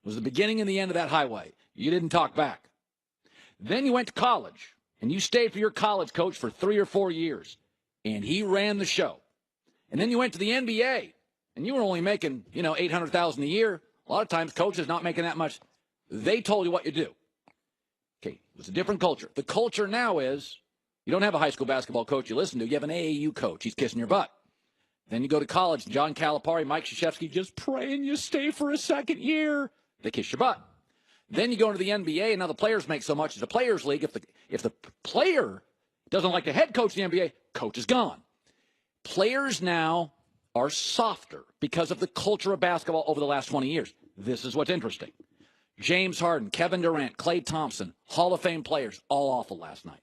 It was the beginning and the end of that highway. You didn't talk back. Then you went to college, and you stayed for your college coach for 3 or 4 years, and he ran the show. And then you went to the NBA, and you were only making, $800,000 a year. A lot of times, coaches not making that much. They told you what you do. Okay, it was a different culture. The culture now is you don't have a high school basketball coach you listen to. You have an AAU coach. He's kissing your butt. Then you go to college, John Calipari, Mike Krzyzewski, just praying you stay for a second year. They kiss your butt. Then you go into the NBA, and now the players make so much. It's a players' league. If the player doesn't like the head coach of the NBA, coach is gone. Players now are softer because of the culture of basketball over the last 20 years. This is what's interesting. James Harden, Kevin Durant, Klay Thompson, Hall of Fame players, all awful last night.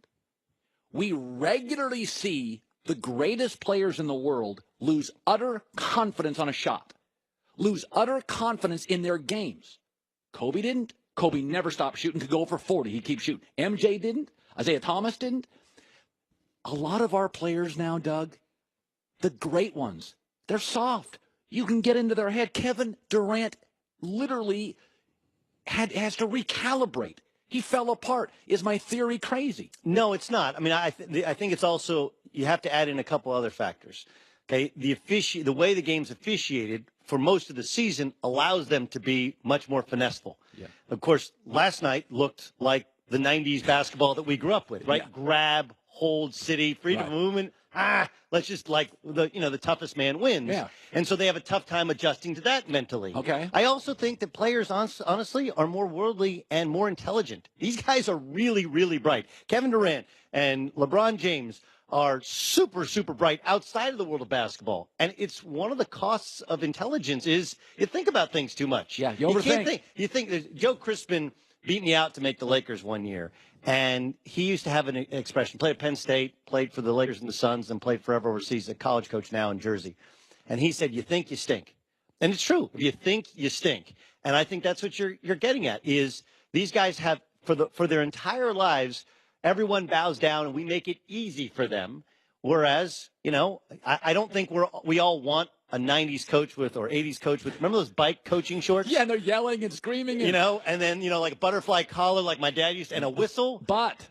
We regularly see the greatest players in the world lose utter confidence on a shot, lose utter confidence in their games. Kobe didn't. Kobe never stopped shooting, could go for 40. He keeps shooting. MJ didn't. Isaiah Thomas didn't. A lot of our players now, Doug, the great ones, they're soft. You can get into their head. Kevin Durant literally has to recalibrate. He fell apart. Is my theory crazy? No, it's not. I mean, I think it's also, you have to add in a couple other factors. Okay, the way the game's officiated for most of the season allows them to be much more finesseful. Yeah. Of course, last night looked like the 90s basketball that we grew up with, right? Yeah. Grab, hold, city, freedom of movement. Let's just the toughest man wins. Yeah. And so they have a tough time adjusting to that mentally. Okay. I also think that players, honestly, are more worldly and more intelligent. These guys are really, really bright. Kevin Durant and LeBron James are super, super bright outside of the world of basketball. And it's one of the costs of intelligence is you think about things too much. Yeah, you overthink. You think that Joe Crispin beat me out to make the Lakers one year. And he used to have an expression, played at Penn State, played for the Lakers and the Suns, and played forever overseas, a college coach now in Jersey. And he said, you think, you stink. And it's true. If you think, you stink. And I think that's what you're getting at, is these guys have, for their entire lives, everyone bows down and we make it easy for them. Whereas, I don't think we all want a 90s coach or 80s coach with, remember those bike coaching shorts? Yeah, and they're yelling and screaming. And then, like a butterfly collar like my dad used to, and a whistle. But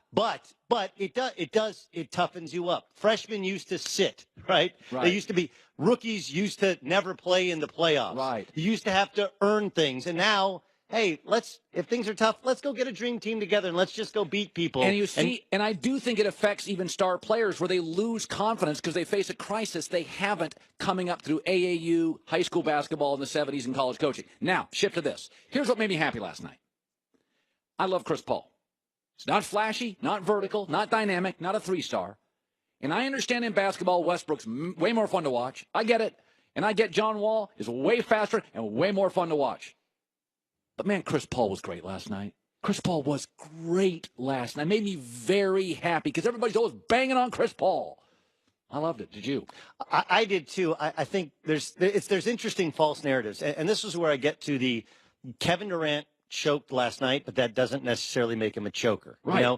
it toughens you up. Freshmen used to sit, right? They used to be, rookies used to never play in the playoffs. Right. You used to have to earn things. And now, hey, if things are tough, let's go get a dream team together and let's just go beat people. And you see, and I do think it affects even star players where they lose confidence because they face a crisis they haven't coming up through AAU, high school basketball in the 70s and college coaching. Now, shift to this. Here's what made me happy last night. I love Chris Paul. It's not flashy, not vertical, not dynamic, not a 3-star. And I understand in basketball, Westbrook's way more fun to watch. I get it. And I get John Wall is way faster and way more fun to watch. But, man, Chris Paul was great last night. Chris Paul was great last night. Made me very happy because everybody's always banging on Chris Paul. I loved it. Did you? I did, too. I think there's interesting false narratives. And this is where I get to the Kevin Durant choked last night, but that doesn't necessarily make him a choker. Right.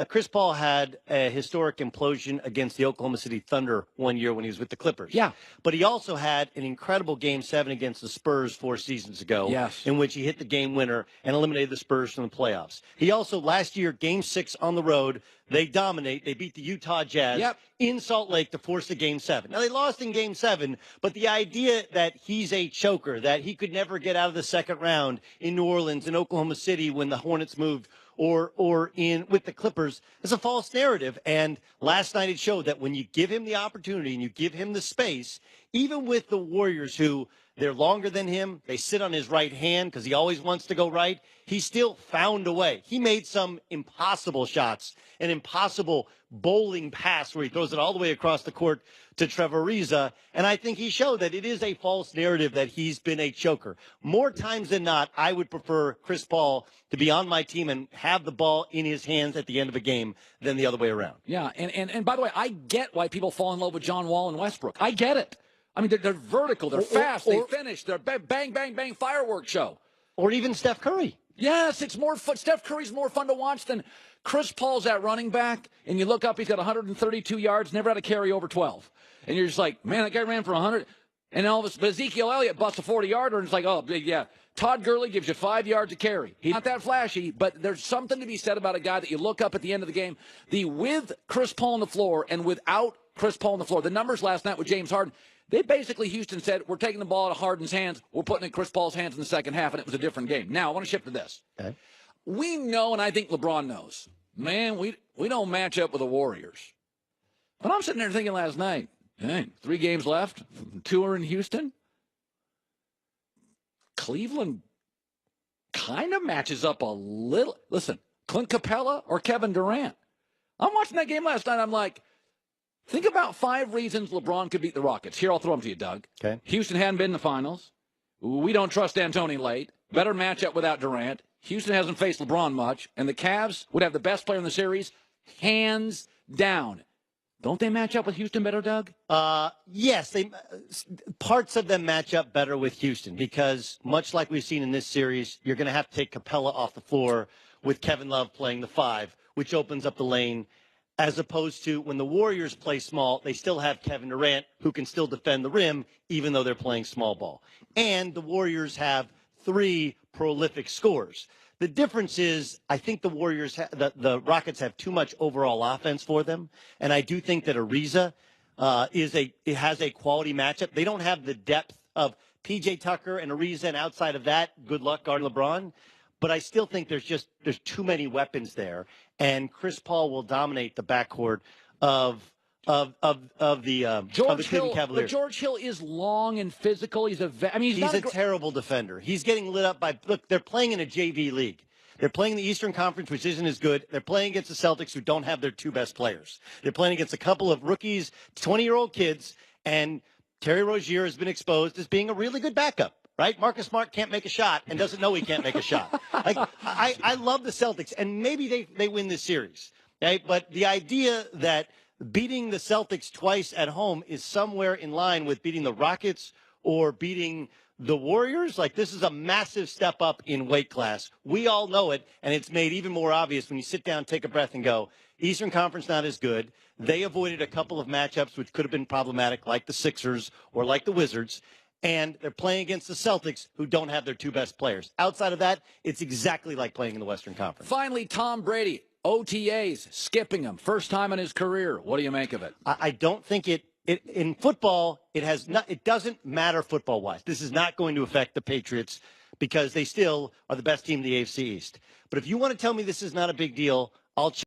Chris Paul had a historic implosion against the Oklahoma City Thunder one year when he was with the Clippers. Yeah. But he also had an incredible Game 7 against the Spurs 4 seasons ago. Yes. In which he hit the game winner and eliminated the Spurs from the playoffs. He also, last year, Game 6 on the road, they dominate. They beat the Utah Jazz in Salt Lake to force the Game 7. Now, they lost in Game 7, but the idea that he's a choker, that he could never get out of the second round in New Orleans, in Oklahoma City when the Hornets moved, or with the Clippers, is a false narrative. And last night it showed that when you give him the opportunity and you give him the space, even with the Warriors who they're longer than him, they sit on his right hand because he always wants to go right, he still found a way. He made some impossible shots, an impossible bowling pass where he throws it all the way across the court to Trevor Ariza. And I think he showed that it is a false narrative that he's been a choker. More times than not, I would prefer Chris Paul to be on my team and have the ball in his hands at the end of a game than the other way around. Yeah, and by the way, I get why people fall in love with John Wall and Westbrook. I get it. I mean, they're vertical, they're fast, they finish, they're bang, bang, bang fireworks show. Or even Steph Curry. Yes, it's more fun. Steph Curry's more fun to watch than Chris Paul's at running back, and you look up, he's got 132 yards, never had a carry over 12. And you're just like, man, that guy ran for 100. And all of a sudden, Ezekiel Elliott busts a 40-yarder, and it's like, oh, yeah, Todd Gurley gives you 5 yards a carry. He's not that flashy, but there's something to be said about a guy that you look up at the end of the game. With Chris Paul on the floor and without Chris Paul on the floor, the numbers last night with James Harden, they basically, Houston said, we're taking the ball out of Harden's hands, we're putting it in Chris Paul's hands in the second half, and it was a different game. Now, I want to shift to this. Okay. We know, and I think LeBron knows, man, we don't match up with the Warriors. But I'm sitting there thinking last night, dang, 3 games left, 2 are in Houston. Cleveland kind of matches up a little. Listen, Clint Capella or Kevin Durant. I'm watching that game last night. I'm like, think about 5 reasons LeBron could beat the Rockets. Here, I'll throw them to you, Doug. Okay. Houston hadn't been in the finals. We don't trust D'Antoni late. Better matchup without Durant. Houston hasn't faced LeBron much. And the Cavs would have the best player in the series, hands down. Don't they match up with Houston better, Doug? Yes, parts of them match up better with Houston because, much like we've seen in this series, you're going to have to take Capella off the floor with Kevin Love playing the 5, which opens up the lane, as opposed to when the Warriors play small, they still have Kevin Durant, who can still defend the rim, even though they're playing small ball. And the Warriors have 3 prolific scorers. The difference is, I think the Warriors, the Rockets have too much overall offense for them, and I do think that Ariza has a quality matchup. They don't have the depth of P.J. Tucker and Ariza, and outside of that, good luck guarding LeBron. But I still think there's too many weapons there, and Chris Paul will dominate the backcourt of the Cleveland Cavaliers. But George Hill is long and physical. He's a terrible defender. He's getting lit up by, look, they're playing in a JV league. They're playing in the Eastern Conference, which isn't as good. They're playing against the Celtics, who don't have their 2 best players. They're playing against a couple of rookies, 20-year-old kids, and Terry Rozier has been exposed as being a really good backup. Right? Marcus Smart can't make a shot and doesn't know he can't make a shot. Like, I love the Celtics, and maybe they win this series. Okay? But the idea that beating the Celtics twice at home is somewhere in line with beating the Rockets or beating the Warriors, like, this is a massive step up in weight class. We all know it, and it's made even more obvious when you sit down, take a breath, and go, Eastern Conference not as good. They avoided a couple of matchups which could have been problematic, like the Sixers or like the Wizards. And they're playing against the Celtics, who don't have their 2 best players. Outside of that, it's exactly like playing in the Western Conference. Finally, Tom Brady, OTAs, skipping them. First time in his career. What do you make of it? I don't think it in football, it doesn't matter football-wise. This is not going to affect the Patriots because they still are the best team in the AFC East. But if you want to tell me this is not a big deal, I'll